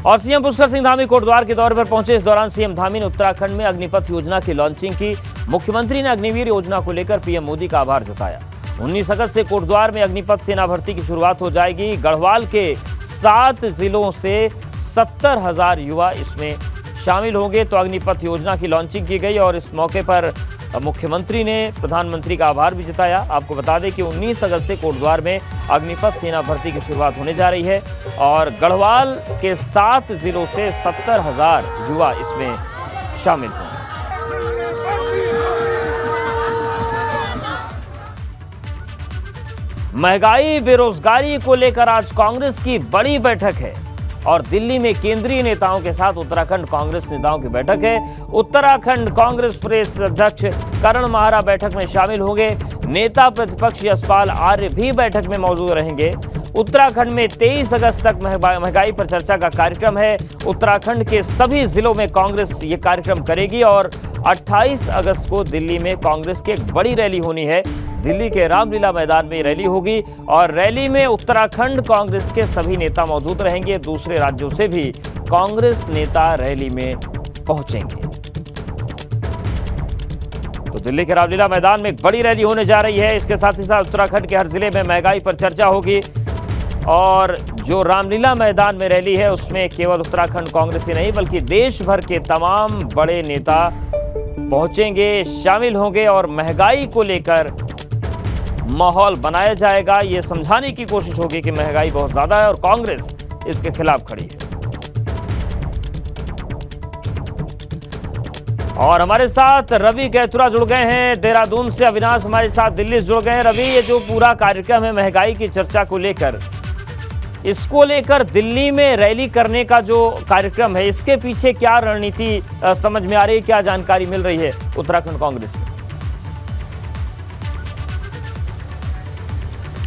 और सीएम पुष्कर सिंह धामी कोटद्वार के दौरे पर पहुंचे। इस दौरान सीएम धामी ने उत्तराखंड में अग्निपथ योजना की लॉन्चिंग की। मुख्यमंत्री ने अग्निवीर योजना को लेकर पीएम मोदी का आभार जताया। 19 अगस्त से कोटद्वार में अग्निपथ सेना भर्ती की शुरुआत हो जाएगी। गढ़वाल के 7 जिलों से 70,000 युवा इसमें शामिल होंगे। तो अग्निपथ योजना की लॉन्चिंग की गई और इस मौके पर मुख्यमंत्री ने प्रधानमंत्री का आभार भी जताया। आपको बता दें कि 19 अगस्त से कोटद्वार में अग्निपथ सेना भर्ती की शुरुआत होने जा रही है और गढ़वाल के 7 जिलों से 70,000 युवा इसमें शामिल होंगे। महंगाई बेरोजगारी को लेकर आज कांग्रेस की बड़ी बैठक है और दिल्ली में केंद्रीय नेताओं के साथ उत्तराखंड कांग्रेस नेताओं की बैठक है। उत्तराखंड कांग्रेस प्रदेश अध्यक्ष करण माहरा बैठक में शामिल होंगे। नेता प्रतिपक्ष यशपाल आर्य भी बैठक में मौजूद रहेंगे। उत्तराखंड में 23 अगस्त तक महंगाई पर चर्चा का कार्यक्रम है। उत्तराखंड के सभी जिलों में कांग्रेस ये कार्यक्रम करेगी और 28 अगस्त को दिल्ली में कांग्रेस की एक बड़ी रैली होनी है। दिल्ली के रामलीला मैदान में रैली होगी और रैली में उत्तराखंड कांग्रेस के सभी नेता मौजूद रहेंगे। दूसरे राज्यों से भी कांग्रेस नेता रैली में पहुंचेंगे। तो दिल्ली के रामलीला मैदान में एक बड़ी रैली होने जा रही है। इसके साथ ही साथ उत्तराखंड के हर जिले में महंगाई पर चर्चा होगी और जो रामलीला मैदान में रैली है उसमें केवल उत्तराखंड कांग्रेस ही नहीं बल्कि देश भर के तमाम बड़े नेता पहुंचेंगे, शामिल होंगे और महंगाई को लेकर माहौल बनाया जाएगा। ये समझाने की कोशिश होगी कि महंगाई बहुत ज्यादा है और कांग्रेस इसके खिलाफ खड़ी है। और हमारे साथ रवि कैथुरा जुड़ गए हैं देहरादून से। अविनाश हमारे साथ दिल्ली से जुड़ गए हैं। रवि, ये जो पूरा कार्यक्रम है महंगाई की चर्चा को लेकर, इसको लेकर दिल्ली में रैली करने का जो कार्यक्रम है, इसके पीछे क्या रणनीति समझ में आ रही है, क्या जानकारी मिल रही है उत्तराखंड कांग्रेस से?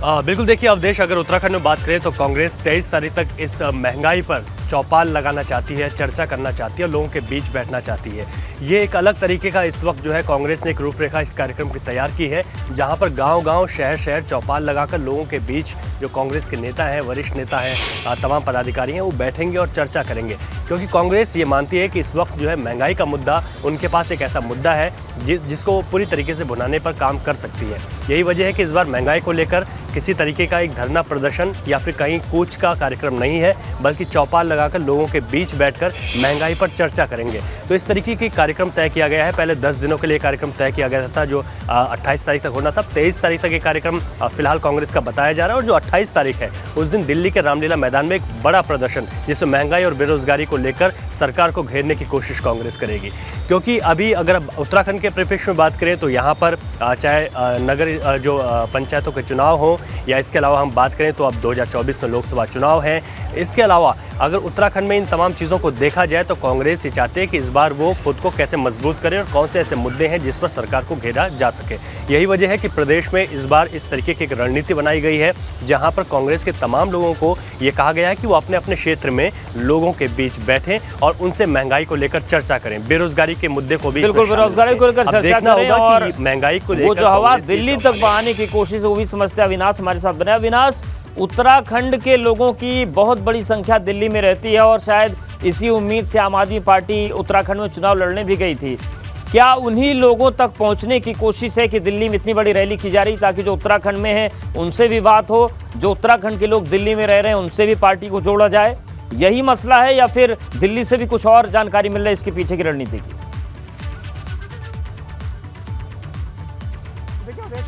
बिल्कुल, देखिए अवधेश, अगर उत्तराखंड में बात करें तो कांग्रेस 23 तारीख तक इस महंगाई पर चौपाल लगाना चाहती है, चर्चा करना चाहती है, लोगों के बीच बैठना चाहती है। ये एक अलग तरीके का इस वक्त जो है कांग्रेस ने एक रूपरेखा इस कार्यक्रम की तैयार की है, जहां पर गांव-गांव, शहर-शहर चौपाल लगाकर लोगों के बीच जो कांग्रेस के नेता हैं, वरिष्ठ नेता हैं, तमाम पदाधिकारी हैं, वो बैठेंगे और चर्चा करेंगे। क्योंकि कांग्रेस ये मानती है कि इस वक्त जो है महंगाई का मुद्दा उनके पास एक ऐसा मुद्दा है जिसको पूरी तरीके से भुनाने पर काम कर सकती है। यही वजह है कि इस बार महंगाई को लेकर किसी तरीके का एक धरना प्रदर्शन या फिर कहीं कूच का कार्यक्रम नहीं है, बल्कि चौपाल लगाकर लोगों के बीच बैठकर महंगाई पर चर्चा करेंगे। तो इस तरीके की कार्यक्रम तय किया गया है। पहले 10 दिनों के लिए कार्यक्रम तय किया गया था जो 28 तारीख तक होना था। 23 तारीख तक ये कार्यक्रम फिलहाल कांग्रेस का बताया जा रहा है और जो 28 तारीख है उस दिन दिल्ली के रामलीला मैदान में एक बड़ा प्रदर्शन जिसमें महंगाई और बेरोजगारी को लेकर सरकार को घेरने की कोशिश कांग्रेस करेगी। क्योंकि अभी अगर उत्तराखंड के परिप्रेक्ष्य में बात करें तो यहाँ पर चाहे नगर जो पंचायतों के चुनाव हो या इसके अलावा हम बात करें तो अब 2024 में लोकसभा चुनाव है। इसके अलावा अगर उत्तराखंड में इन तमाम चीज़ों को देखा जाए तो कांग्रेस ये चाहते हैं कि इस बार वो खुद को कैसे मजबूत करे और कौन से ऐसे मुद्दे हैं जिस पर सरकार को घेरा जा सके। यही वजह है कि प्रदेश में इस बार इस तरीके की एक रणनीति बनाई गई है, जहां पर कांग्रेस के तमाम लोगों को ये कहा गया है कि वो अपने अपने क्षेत्र में लोगों के बीच बैठें और उनसे महंगाई को लेकर चर्चा करें, बेरोजगारी के मुद्दे को भी बिल्कुल बेरोजगारी को लेकर चर्चा करें और महंगाई को लेकर वो जो हवा दिल्ली तक बढ़ाने की कोशिश वो भी समझते हैं। अविनाश हमारे साथ बने। अविनाश, उत्तराखंड के लोगों की बहुत बड़ी संख्या दिल्ली में रहती है और शायद इसी उम्मीद से आम आदमी पार्टी उत्तराखंड में चुनाव लड़ने भी गई थी। क्या उन्हीं लोगों तक पहुंचने की कोशिश है कि दिल्ली में इतनी बड़ी रैली की जा रही ताकि जो उत्तराखंड में है उनसे भी बात हो, जो उत्तराखंड के लोग दिल्ली में रह रहे हैं उनसे भी पार्टी को जोड़ा जाए? यही मसला है या फिर दिल्ली से भी कुछ और जानकारी मिल रही है इसके पीछे की रणनीति की?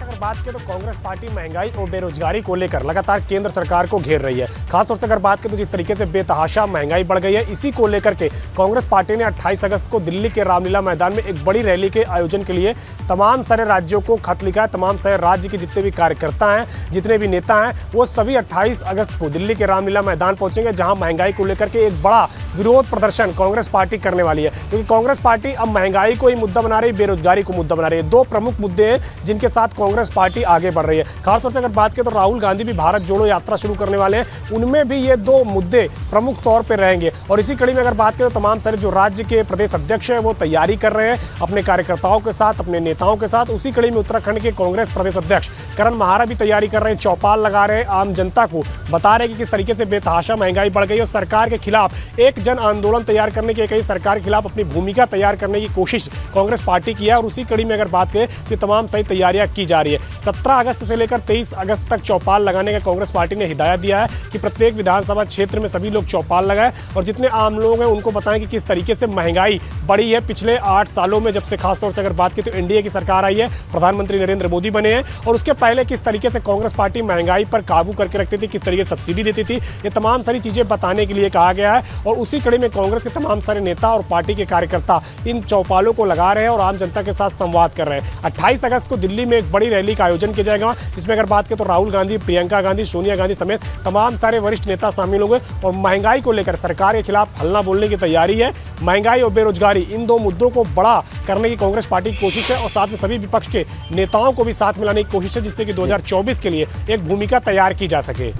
अगर बात करें तो कांग्रेस पार्टी महंगाई और बेरोजगारी को लेकर लगातार केंद्र सरकार को घेर रही है। खासतौर से अगर बात करें तो जिस तरीके से बेतहाशा महंगाई बढ़ गई है, इसी को लेकर के कांग्रेस पार्टी ने 28 अगस्त को दिल्ली के रामलीला मैदान में एक बड़ी रैली के आयोजन के लिए तमाम सारे राज्यों को खत लिखा है। तमाम सारे राज्य के जितने भी कार्यकर्ता हैं, जितने भी नेता हैं, वो सभी 28 अगस्त को दिल्ली के रामलीला मैदान पहुंचेंगे, जहां महंगाई को लेकर के एक बड़ा विरोध प्रदर्शन कांग्रेस पार्टी करने वाली है। क्योंकि कांग्रेस पार्टी अब महंगाई को ही मुद्दा बना रही है, बेरोजगारी को मुद्दा बना रही है। दो प्रमुख मुद्दे हैं जिनके साथ कांग्रेस कांग्रेस पार्टी आगे बढ़ रही है। खासतौर से अगर बात करें तो राहुल गांधी भी भारत जोड़ो यात्रा शुरू करने वाले हैं, उनमें भी ये दो मुद्दे प्रमुख तौर पर रहेंगे। और इसी कड़ी में अगर बात करें तो तमाम सारे जो राज्य के प्रदेश अध्यक्ष हैं वो तैयारी कर रहे हैं अपने कार्यकर्ताओं के साथ, अपने नेताओं के साथ। उसी कड़ी में उत्तराखंड के कांग्रेस प्रदेश अध्यक्ष करण महारा भी तैयारी कर रहे हैं, चौपाल लगा रहे हैं, आम जनता को बता रहे हैं कि किस तरीके से बेतहाशा महंगाई बढ़ गई और सरकार के खिलाफ एक जन आंदोलन तैयार करने की, कई सरकार के खिलाफ अपनी भूमिका तैयार करने की कोशिश कांग्रेस पार्टी की है। और उसी कड़ी में अगर बात करें तो तमाम सही तैयारियां की जा रही है। 17 अगस्त से लेकर 23 अगस्त तक चौपाल लगाने का कांग्रेस पार्टी ने हिदायत दिया है कि प्रत्येक विधानसभा क्षेत्र में सभी लोग चौपाल लगाएं और जितने आम लोग हैं उनको बताएं कि किस तरीके से महंगाई बढ़ी है पिछले 8 सालों में, जब से खासतौर से अगर बात की तो एनडीए की सरकार आई है, प्रधानमंत्री नरेंद्र मोदी बने हैं, और उसके पहले किस तरीके से कांग्रेस पार्टी महंगाई पर काबू करके रखती थी, किस तरीके से सब्सिडी देती थी, ये तमाम सारी चीजें बताने के लिए कहा गया है। और उसी कड़ी में कांग्रेस के तमाम सारे नेता और पार्टी के कार्यकर्ता इन चौपालों को लगा रहे हैं और आम जनता के साथ संवाद कर रहे हैं। 28 अगस्त को दिल्ली में एक बड़ी रैली का आयोजन किया जाएगा, जिसमें अगर बात करें तो राहुल गांधी, प्रियंका गांधी, सोनिया गांधी समेत तमाम सारे वरिष्ठ नेता शामिल होंगे और महंगाई को लेकर सरकार के खिलाफ हल्ला बोलने की तैयारी है। महंगाई और बेरोजगारी, इन दो मुद्दों को बड़ा करने की कांग्रेस पार्टी की कोशिश है और साथ में सभी विपक्ष के नेताओं को भी साथ मिलाने की कोशिश है, जिससे कि 2024 के लिए एक भूमिका तैयार की जा सके।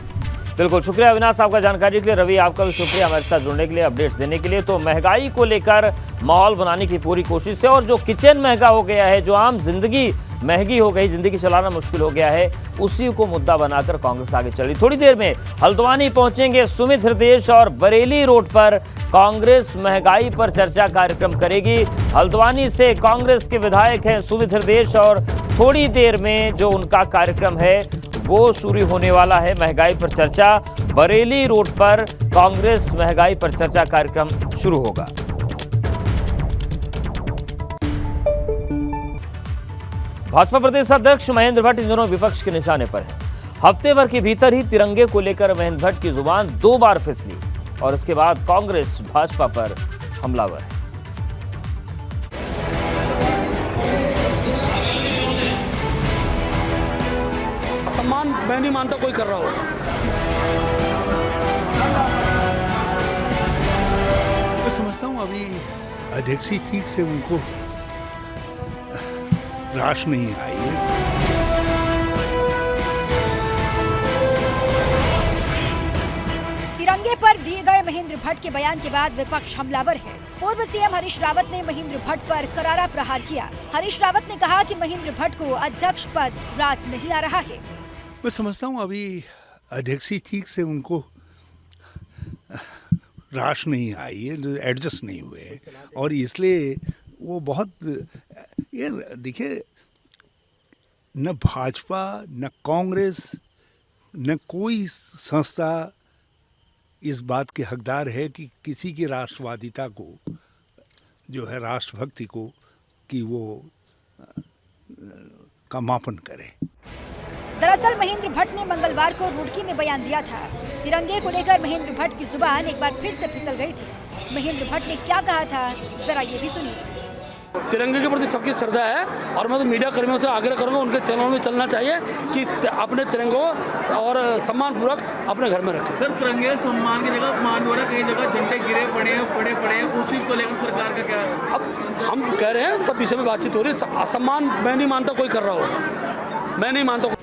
बिल्कुल, शुक्रिया अविनाश आपका जानकारी के लिए। रवि आपका भी शुक्रिया हमारे साथ जुड़ने के लिए, अपडेट्स देने के लिए। तो महंगाई को लेकर माहौल बनाने की पूरी कोशिश है और जो किचन महंगा हो गया है, जो आम जिंदगी महंगी हो गई, जिंदगी चलाना मुश्किल हो गया है, उसी को मुद्दा बनाकर कांग्रेस आगे चली। थोड़ी देर में हल्द्वानी पहुंचेंगे सुमित हृदयेश और बरेली रोड पर कांग्रेस महंगाई पर चर्चा कार्यक्रम करेगी। हल्द्वानी से कांग्रेस के विधायक हैं सुमित हृदयेश और थोड़ी देर में जो उनका कार्यक्रम है वो शुरू होने वाला है। महंगाई पर चर्चा, बरेली रोड पर कांग्रेस महंगाई पर चर्चा कार्यक्रम शुरू होगा। भाजपा प्रदेश अध्यक्ष महेंद्र भट्ट इन दिनों विपक्ष के निशाने पर हैं। हफ्ते भर के भीतर ही तिरंगे को लेकर महेंद्र भट्ट की जुबान 2 बार फिसली और इसके बाद कांग्रेस भाजपा पर हमलावर है। सम्मान मैं नहीं मानता कोई कर रहा हो। मैं समझता हूँ अभी अध्यक्ष ही ठीक से उनको राश नहीं आई है। तिरंगे पर दिए गए महेंद्र भट्ट के बयान के बाद विपक्ष हमलावर है। पूर्व सीएम हरीश रावत ने महेंद्र भट्ट पर करारा प्रहार किया। हरीश रावत ने कहा कि महेंद्र भट्ट को अध्यक्ष पद रास नहीं आ रहा है। मैं समझता हूँ अभी अध्यक्ष ही ठीक से उनको राश नहीं आई है, एडजस्ट नहीं हुए और इसलिए वो बहुत, ये देखिए, न भाजपा न कांग्रेस न कोई संस्था इस बात के हकदार है कि किसी की राष्ट्रवादिता को, जो है राष्ट्रभक्ति को, कि वो का मापन करे। दरअसल महेंद्र भट्ट ने मंगलवार को रुड़की में बयान दिया था। तिरंगे को लेकर महेंद्र भट्ट की जुबान एक बार फिर से फिसल गई थी। महेंद्र भट्ट ने क्या कहा था, जरा ये भी सुनिए। तिरंगे के प्रति सबकी श्रद्धा है और मैं तो मीडिया कर्मियों से आग्रह करूंगा उनके चैनलों में चलना चाहिए कि अपने तिरंगों और सम्मान पूर्वक अपने घर में रखें। सर, तिरंगे सम्मान की जगह अपमान हो रहा है, कई जगह झंडे गिरे पड़े हैं, उसी को लेकर सरकार का क्या है? अब हम कह रहे हैं सब विषय में बातचीत हो रही है। सम्मान मैं नहीं मानता कोई कर रहा हो, मैं नहीं मानता।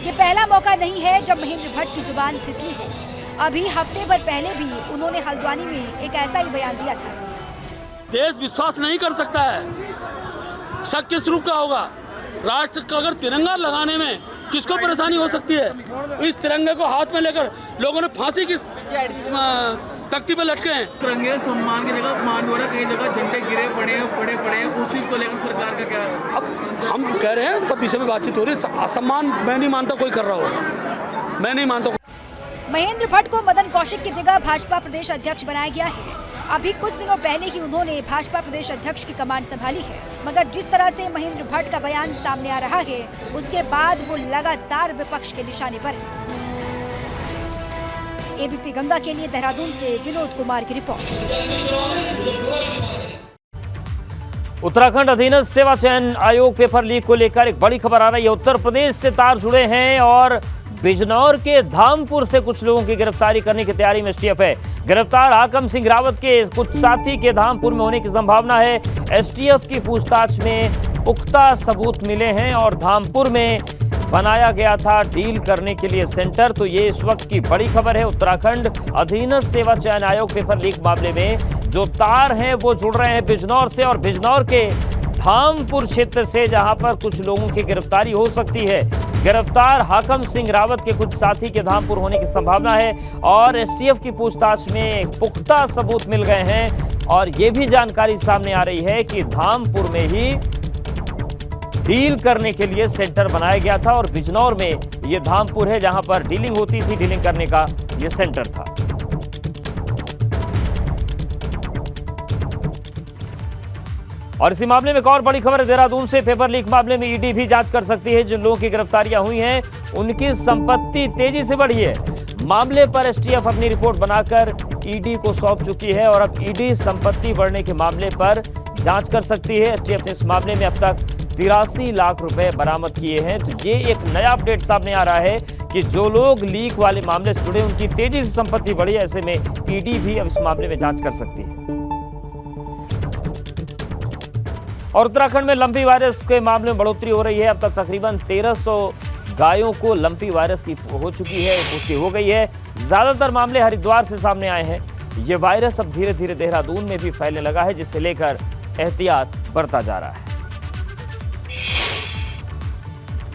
ये पहला मौका नहीं है जब महेंद्र भट्ट की जुबान फिसली हो। अभी हफ्ते भर पहले भी उन्होंने हल्द्वानी में एक ऐसा ही बयान दिया था। देश विश्वास नहीं कर सकता है, शक किस रूप का होगा? राष्ट्र का अगर तिरंगा लगाने में किसको परेशानी हो सकती है? इस तिरंगे को हाथ में लेकर लोगों ने फांसी की तख्ती पे लटके हैं। तिरंगे सम्मान की जगह अपमान हो रहा है, कई जगह झंडे गिरे पड़े हैं, उसी को लेकर सरकार का क्या है? अब हम कह रहे हैं सब विषय में बातचीत हो रही है। सम्मान मैं नहीं मानता कोई कर रहा हो, मैं नहीं मानता। महेंद्र भट्ट को मदन कौशिक की जगह भाजपा प्रदेश अध्यक्ष बनाया गया है। अभी कुछ दिनों पहले ही उन्होंने भाजपा प्रदेश अध्यक्ष की कमान संभाली है, मगर जिस तरह से महेंद्र भट्ट का बयान सामने आ रहा है, उसके बाद वो लगातार विपक्ष के निशाने पर है। एबीपी गंगा के लिए देहरादून से विनोद कुमार की रिपोर्ट। उत्तराखंड अधीनस्थ सेवा चयन आयोग पेपर लीक को लेकर एक बड़ी खबर आ रही है। उत्तर प्रदेश से तार जुड़े हैं और बिजनौर के धामपुर से कुछ लोगों की गिरफ्तारी करने की तैयारी में एसटीएफ है। गिरफ्तार हाकम सिंह रावत के कुछ साथी के धामपुर में होने की संभावना है। एसटीएफ की पूछताछ में पुख्ता सबूत मिले हैं और धामपुर में बनाया गया था डील करने के लिए सेंटर। तो ये इस वक्त की बड़ी खबर है। उत्तराखंड अधीनस्थ सेवा चयन आयोग पेपर लीक मामले में जो तार हैं वो जुड़ रहे हैं बिजनौर से, और बिजनौर के धामपुर क्षेत्र से, जहां पर कुछ लोगों की गिरफ्तारी हो सकती है। गिरफ्तार हाकम सिंह रावत के कुछ साथी के धामपुर होने की संभावना है, और एसटीएफ की पूछताछ में पुख्ता सबूत मिल गए हैं। और ये भी जानकारी सामने आ रही है कि धामपुर में ही डील करने के लिए सेंटर बनाया गया था, और बिजनौर में ये धामपुर है जहां पर डीलिंग होती थी, डीलिंग करने का ये सेंटर था। और इसी मामले में एक और बड़ी खबर है देहरादून से। पेपर लीक मामले में ईडी भी जांच कर सकती है। जिन लोगों की गिरफ्तारियां हुई हैं उनकी संपत्ति तेजी से बढ़ी है। मामले पर एसटीएफ अपनी रिपोर्ट बनाकर ईडी को सौंप चुकी है, और अब ईडी संपत्ति बढ़ने के मामले पर जांच कर सकती है। एसटीएफ ने इस मामले में अब तक 83 लाख रुपए बरामद किए हैं। तो ये एक नया अपडेट सामने आ रहा है कि जो लोग लीक वाले मामले से जुड़े उनकी तेजी से संपत्ति बढ़ी है। ऐसे में ईडी भी अब इस मामले में जांच कर सकती है। और उत्तराखंड में लंपी वायरस के मामले में बढ़ोतरी हो रही है। अब तक तकरीबन 1300 गायों को लंपी वायरस की हो चुकी है, पुष्टि हो गई है। ज्यादातर मामले हरिद्वार से सामने आए हैं। ये वायरस अब धीरे धीरे देहरादून में भी फैलने लगा है, जिसे लेकर एहतियात बरता जा रहा है।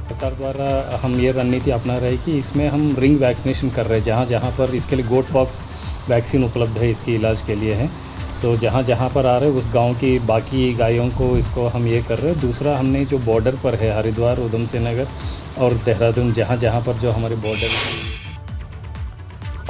सरकार द्वारा हम ये रणनीति अपना रहे कि इसमें हम रिंग वैक्सीनेशन कर रहे हैं। जहाँ जहाँ पर इसके लिए गोट पॉक्स वैक्सीन उपलब्ध है, इसके इलाज के लिए है। सो जहाँ जहाँ पर आ रहे हैं उस गांव की बाकी गायों को इसको हम ये कर रहे हैं। दूसरा, हमने जो बॉर्डर पर है हरिद्वार, उधम सिंह नगर और देहरादून, जहाँ जहाँ पर जो हमारे बॉर्डर।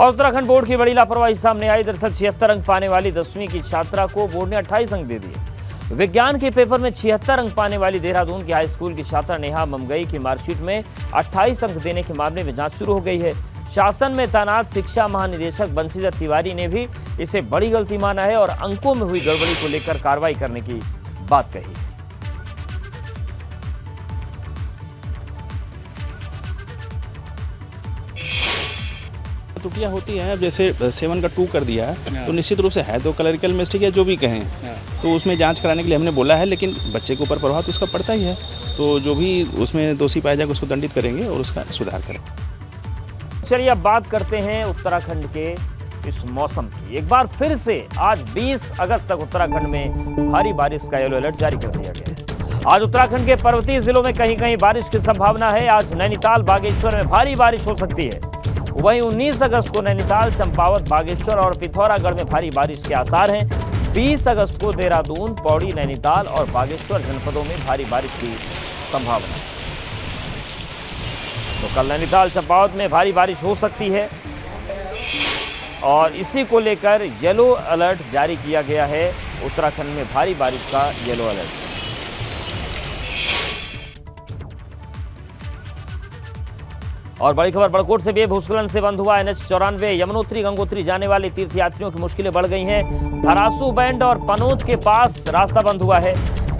और उत्तराखंड बोर्ड की बड़ी लापरवाही सामने आई। दरअसल 76 अंक पाने वाली 10वीं की छात्रा को बोर्ड ने 28 अंक दे दिए। विज्ञान के पेपर में 76 अंक पाने वाली देहरादून की हाई स्कूल की छात्रा नेहा ममगई की मार्कशीट में 28 अंक देने के मामले में जांच शुरू हो गई है। शासन में तैनात शिक्षा महानिदेशक बंशीधर तिवारी ने भी इसे बड़ी गलती माना है और अंकों में हुई गड़बड़ी को लेकर कार्रवाई करने की बात कही है। त्रुटियाँ होती हैं। अब जैसे 7 का 2 कर दिया है तो निश्चित रूप से है तो क्लरिकल मिस्टेक या जो भी कहें, तो उसमें जांच कराने के लिए हमने बोला है, लेकिन बच्चे के ऊपर प्रभाव तो उसका पड़ता ही है। तो जो भी उसमें दोषी पाया जाएगा उसको दंडित करेंगे और उसका सुधार करेंगे। चलिए अब बात करते हैं उत्तराखंड के इस मौसम की। एक बार फिर से आज 20 अगस्त तक उत्तराखंड में भारी बारिश का येलो अलर्ट जारी कर दिया गया है। आज उत्तराखंड के पर्वतीय जिलों में कहीं कहीं बारिश की संभावना है। आज नैनीताल, बागेश्वर में भारी बारिश हो सकती है। वहीं 19 अगस्त को नैनीताल, चंपावत, बागेश्वर और पिथौरागढ़ में भारी बारिश के आसार हैं। 20 अगस्त को देहरादून, पौड़ी, नैनीताल और बागेश्वर जनपदों में भारी बारिश की संभावना है। तो कल नैनीताल, चंपावत में भारी बारिश हो सकती है और इसी को लेकर येलो अलर्ट जारी किया गया है। उत्तराखंड में भारी बारिश का येलो अलर्ट। और बड़ी खबर बड़कोट से भी भूस्खलन से बंद हुआ NH 94 यमुनोत्री गंगोत्री जाने वाले तीर्थयात्रियों की मुश्किलें बढ़ गई हैं। धरासू बैंड और पनोत के पास रास्ता बंद हुआ है।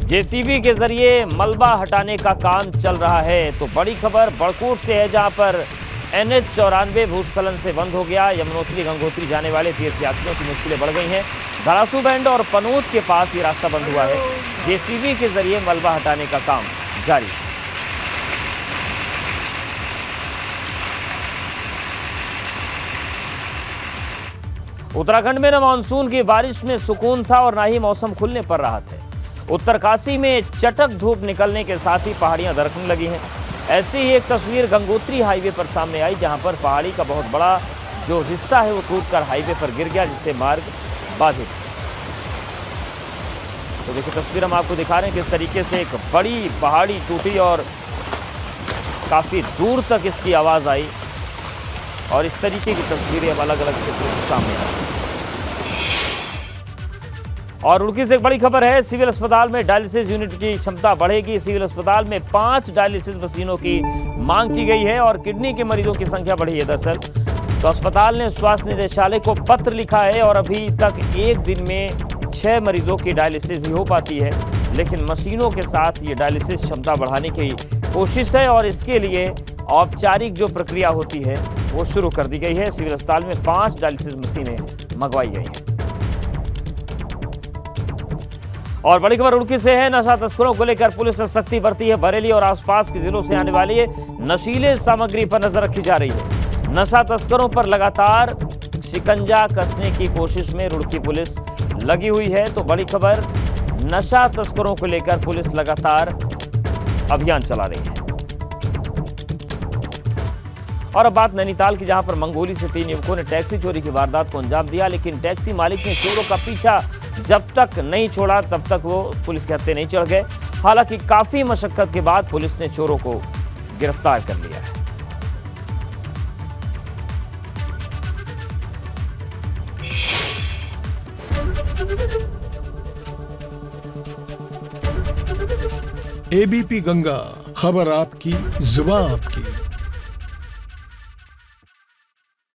जेसीबी के जरिए मलबा हटाने का काम चल रहा है। तो बड़ी खबर बड़कोट से है, जहां पर NH 94 भूस्खलन से बंद हो गया। यमुनोत्री गंगोत्री जाने वाले तीर्थयात्रियों की मुश्किलें बढ़ गई हैं। धरासू बैंड और पनोत के पास ये रास्ता बंद हुआ है। जेसीबी के जरिए मलबा हटाने का काम जारी है। उत्तराखंड में न मानसून की बारिश में सुकून था और ना ही मौसम खुलने पर राहत है। उत्तरकाशी में चटक धूप निकलने के साथ ही पहाड़ियां दरकने लगी हैं। ऐसी ही एक तस्वीर गंगोत्री हाईवे पर सामने आई, जहां पर पहाड़ी का बहुत बड़ा जो हिस्सा है वो टूटकर हाईवे पर गिर गया, जिससे मार्ग बाधित है। तो देखिए तस्वीर हम आपको दिखा रहे हैं किस तरीके से एक बड़ी पहाड़ी टूटी और काफी दूर तक इसकी आवाज आई। और इस तरीके की तस्वीरें अब अलग अलग क्षेत्रों के सामने आई। और रुड़की से एक बड़ी खबर है, सिविल अस्पताल में डायलिसिस यूनिट की क्षमता बढ़ेगी। सिविल अस्पताल में 5 डायलिसिस मशीनों की मांग की गई है और किडनी के मरीजों की संख्या बढ़ी है। दरअसल तो अस्पताल ने स्वास्थ्य निदेशालय को पत्र लिखा है और अभी तक एक दिन में 6 मरीजों की डायलिसिस ही हो पाती है, लेकिन मशीनों के साथ ये डायलिसिस क्षमता बढ़ाने की कोशिश है और इसके लिए औपचारिक जो प्रक्रिया होती है वो शुरू कर दी गई है। सिविल अस्पताल में 5 डायलिसिस मशीनें मंगवाई गई हैं। और बड़ी खबर रुड़की से है। नशा तस्करों को लेकर पुलिस ने सख्ती बरती है। बरेली और आसपास के जिलों से आने वाली नशीले सामग्री पर नजर रखी जा रही है। नशा तस्करों पर लगातार शिकंजा कसने की कोशिश में रुड़की पुलिस लगी हुई है। तो बड़ी खबर, नशा तस्करों को लेकर पुलिस लगातार अभियान चला रही है। और अब बात नैनीताल की, जहां पर मंगोली से 3 युवकों ने टैक्सी चोरी की वारदात को अंजाम दिया, लेकिन टैक्सी मालिक ने चोरों का पीछा जब तक नहीं छोड़ा तब तक वो पुलिस के हत्थे नहीं चढ़ गए। हालांकि काफी मशक्कत के बाद पुलिस ने चोरों को गिरफ्तार कर लिया है। एबीपी गंगा, खबर आपकी, जुबान आपकी।